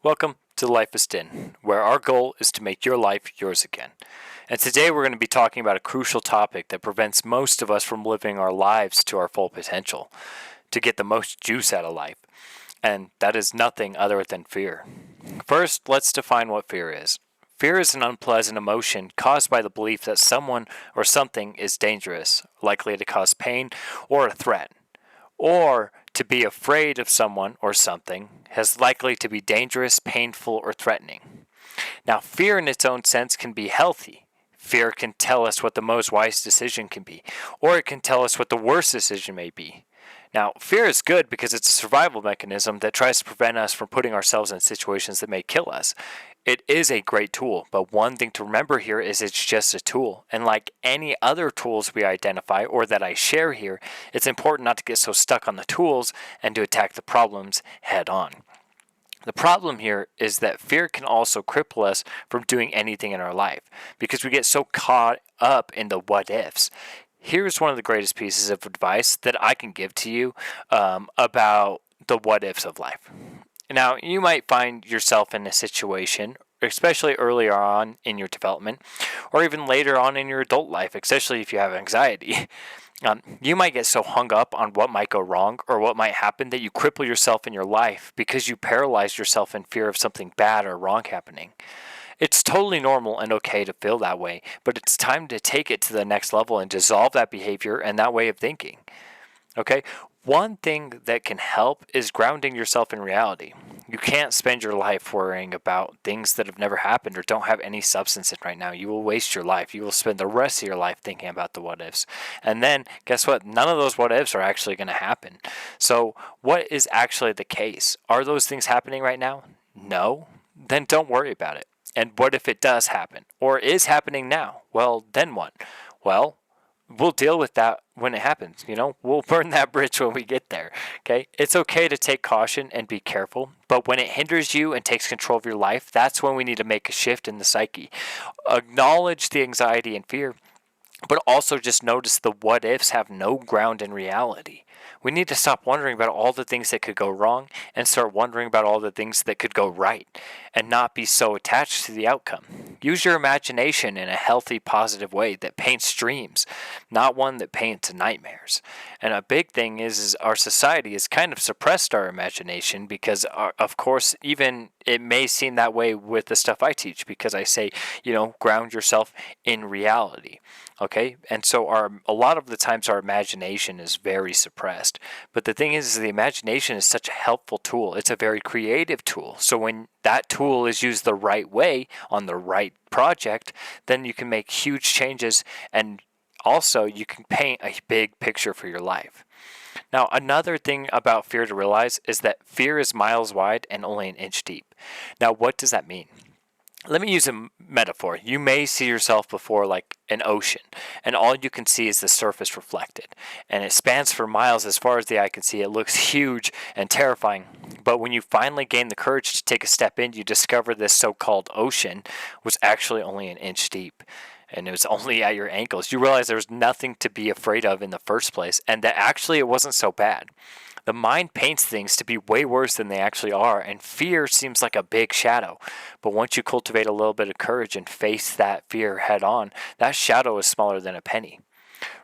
Welcome to Life is Styn, where our goal is to make your life yours again. And today we're going to be talking about a crucial topic that prevents most of us from living our lives to our full potential, to get the most juice out of life. And that is nothing other than fear. First, let's define what fear is. Fear is an unpleasant emotion caused by the belief that someone or something is dangerous, likely to cause pain or a threat. Or to be afraid of someone or something is likely to be dangerous, painful, or threatening. Now, fear in its own sense can be healthy. Fear can tell us what the most wise decision can be, or it can tell us what the worst decision may be. Now, fear is good because it's a survival mechanism that tries to prevent us from putting ourselves in situations that may kill us. It is a great tool, but one thing to remember here is it's just a tool. And like any other tools we identify or that I share here, it's important not to get so stuck on the tools and to attack the problems head on. The problem here is that fear can also cripple us from doing anything in our life because we get so caught up in the what ifs. Here's one of the greatest pieces of advice that I can give to you about the what ifs of life. Now, you might find yourself in a situation, especially earlier on in your development, or even later on in your adult life, especially if you have anxiety. You might get so hung up on what might go wrong or what might happen that you cripple yourself in your life because you paralyze yourself in fear of something bad or wrong happening. It's totally normal and okay to feel that way, but it's time to take it to the next level and dissolve that behavior and that way of thinking. Okay? One thing that can help is grounding yourself in reality. You can't spend your life worrying about things that have never happened or don't have any substance in right now. You will waste your life. You will spend the rest of your life thinking about the what ifs. And then, guess what? None of those what ifs are actually going to happen. So, what is actually the case? Are those things happening right now? No? Then don't worry about it. And what if it does happen or is happening now? Well, then what? Well, we'll deal with that when it happens. We'll burn that bridge when we get there. Okay? It's okay to take caution and be careful, but when it hinders you and takes control of your life, that's when we need to make a shift in the psyche. Acknowledge the anxiety and fear, but also just notice the what ifs have no ground in reality. We need to stop wondering about all the things that could go wrong and start wondering about all the things that could go right and not be so attached to the outcome. Use your imagination in a healthy, positive way that paints dreams, not one that paints nightmares. And a big thing is our society has kind of suppressed our imagination because, of course, even it may seem that way with the stuff I teach because I say, ground yourself in reality. Okay, and so a lot of the times our imagination is very suppressed. But the thing is the imagination is such a helpful tool. It's a very creative tool. So when that tool is used the right way on the right project, then you can make huge changes and also you can paint a big picture for your life. Now, another thing about fear to realize is that fear is miles wide and only an inch deep. Now, what does that mean? Let me use a metaphor. You may see yourself before like an ocean, and all you can see is the surface reflected. And it spans for miles as far as the eye can see. It looks huge and terrifying. But when you finally gain the courage to take a step in, you discover this so-called ocean was actually only an inch deep. And it was only at your ankles. You realize there was nothing to be afraid of in the first place, and that actually it wasn't so bad. The mind paints things to be way worse than they actually are, and fear seems like a big shadow. But once you cultivate a little bit of courage and face that fear head on, that shadow is smaller than a penny.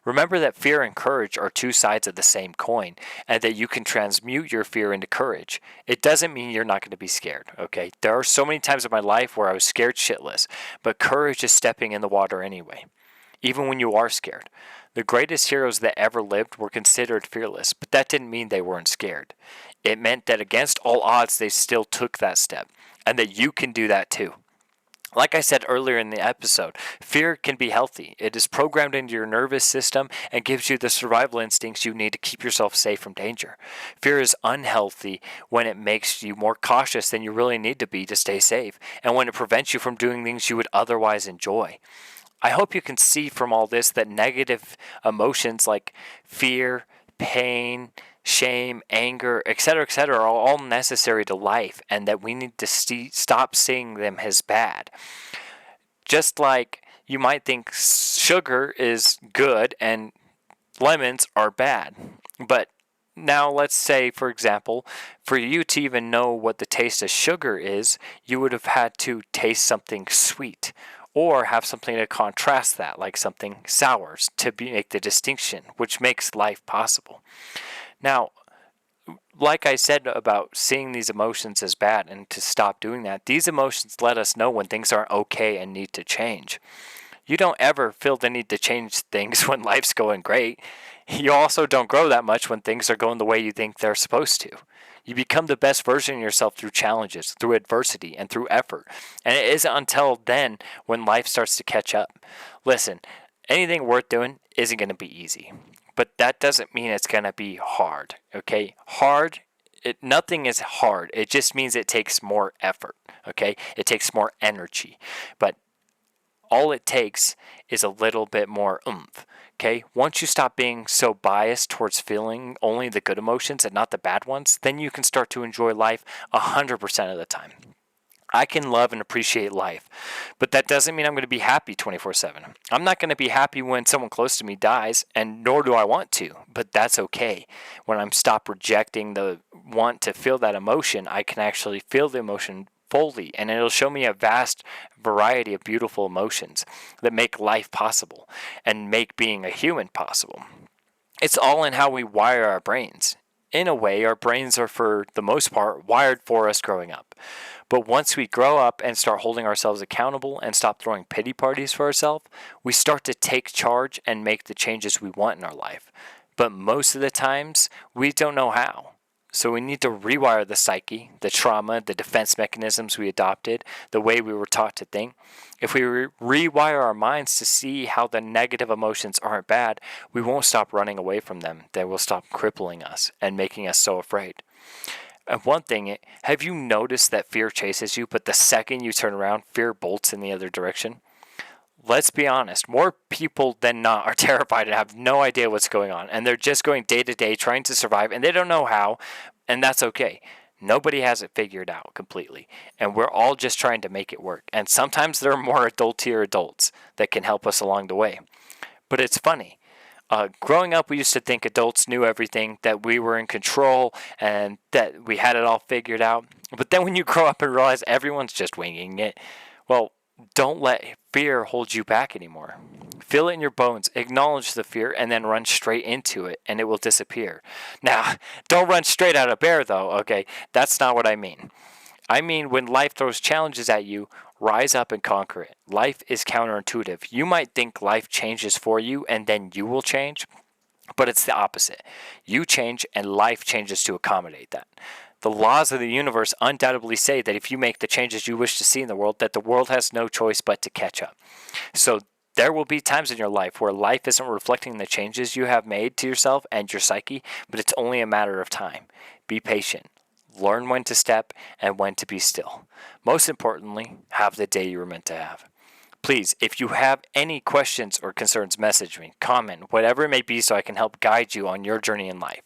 Remember that fear and courage are two sides of the same coin, and that you can transmute your fear into courage. It doesn't mean you're not going to be scared, okay? There are so many times in my life where I was scared shitless, but courage is stepping in the water anyway, even when you are scared. The greatest heroes that ever lived were considered fearless, but that didn't mean they weren't scared. It meant that against all odds, they still took that step, and that you can do that too. Like I said earlier in the episode, fear can be healthy. It is programmed into your nervous system and gives you the survival instincts you need to keep yourself safe from danger. Fear is unhealthy when it makes you more cautious than you really need to be to stay safe, and when it prevents you from doing things you would otherwise enjoy. I hope you can see from all this that negative emotions like fear, pain, shame, anger, etc., are all necessary to life, and that we need to stop seeing them as bad. Just like you might think sugar is good and lemons are bad, but Now, let's say, for example, for you to even know what the taste of sugar is, you would have had to taste something sweet or have something to contrast that, like something sour, to make the distinction, which makes life possible. Now, like I said about seeing these emotions as bad and to stop doing that, these emotions let us know when things aren't okay and need to change. You don't ever feel the need to change things when life's going great. You also don't grow that much when things are going the way you think they're supposed to. You become the best version of yourself through challenges, through adversity, and through effort. And it isn't until then when life starts to catch up. Listen, anything worth doing isn't going to be easy. But that doesn't mean it's going to be hard, okay? Nothing is hard. It just means it takes more effort, okay? It takes more energy. But all it takes is a little bit more oomph. Okay, once you stop being so biased towards feeling only the good emotions and not the bad ones, then you can start to enjoy life 100% of the time. I can love and appreciate life, but that doesn't mean I'm going to be happy 24/7. I'm not going to be happy when someone close to me dies, and nor do I want to, but that's okay. When I'm stop rejecting the want to feel that emotion, I can actually feel the emotion fully, and it'll show me a vast variety of beautiful emotions that make life possible and make being a human possible. It's all in how we wire our brains. In a way, our brains are, for the most part, wired for us growing up. But once we grow up and start holding ourselves accountable and stop throwing pity parties for ourselves, we start to take charge and make the changes we want in our life. But most of the times, we don't know how. So we need to rewire the psyche, the trauma, the defense mechanisms we adopted, the way we were taught to think. If we rewire our minds to see how the negative emotions aren't bad, we won't stop running away from them. They will stop crippling us and making us so afraid. And one thing, have you noticed that fear chases you, but the second you turn around, fear bolts in the other direction? Let's be honest, more people than not are terrified and have no idea what's going on. And they're just going day to day trying to survive, and they don't know how, and that's okay. Nobody has it figured out completely. And we're all just trying to make it work. And sometimes there are more adultier adults that can help us along the way. But it's funny. Growing up, we used to think adults knew everything, that we were in control, and that we had it all figured out. But then when you grow up and realize everyone's just winging it, well, don't let fear hold you back anymore. Feel it in your bones, acknowledge the fear, and then run straight into it, and it will disappear. Now, don't run straight at a bear, though, okay? That's not what I mean. I mean, when life throws challenges at you, rise up and conquer it. Life is counterintuitive. You might think life changes for you, and then you will change, but it's the opposite. You change, and life changes to accommodate that. The laws of the universe undoubtedly say that if you make the changes you wish to see in the world, that the world has no choice but to catch up. So there will be times in your life where life isn't reflecting the changes you have made to yourself and your psyche, but it's only a matter of time. Be patient. Learn when to step and when to be still. Most importantly, have the day you were meant to have. Please, if you have any questions or concerns, message me, comment, whatever it may be, so I can help guide you on your journey in life.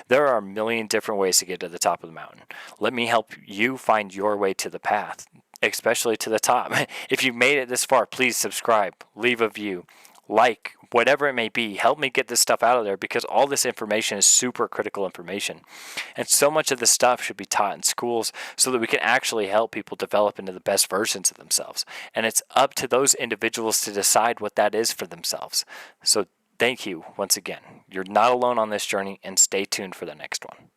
There are a million different ways to get to the top of the mountain. Let me help you find your way to the path, especially to the top. If you've made it this far, please subscribe, leave a view, like, whatever it may be. Help me get this stuff out of there, because all this information is super critical information. And so much of this stuff should be taught in schools so that we can actually help people develop into the best versions of themselves. And it's up to those individuals to decide what that is for themselves. So thank you once again. You're not alone on this journey, and stay tuned for the next one.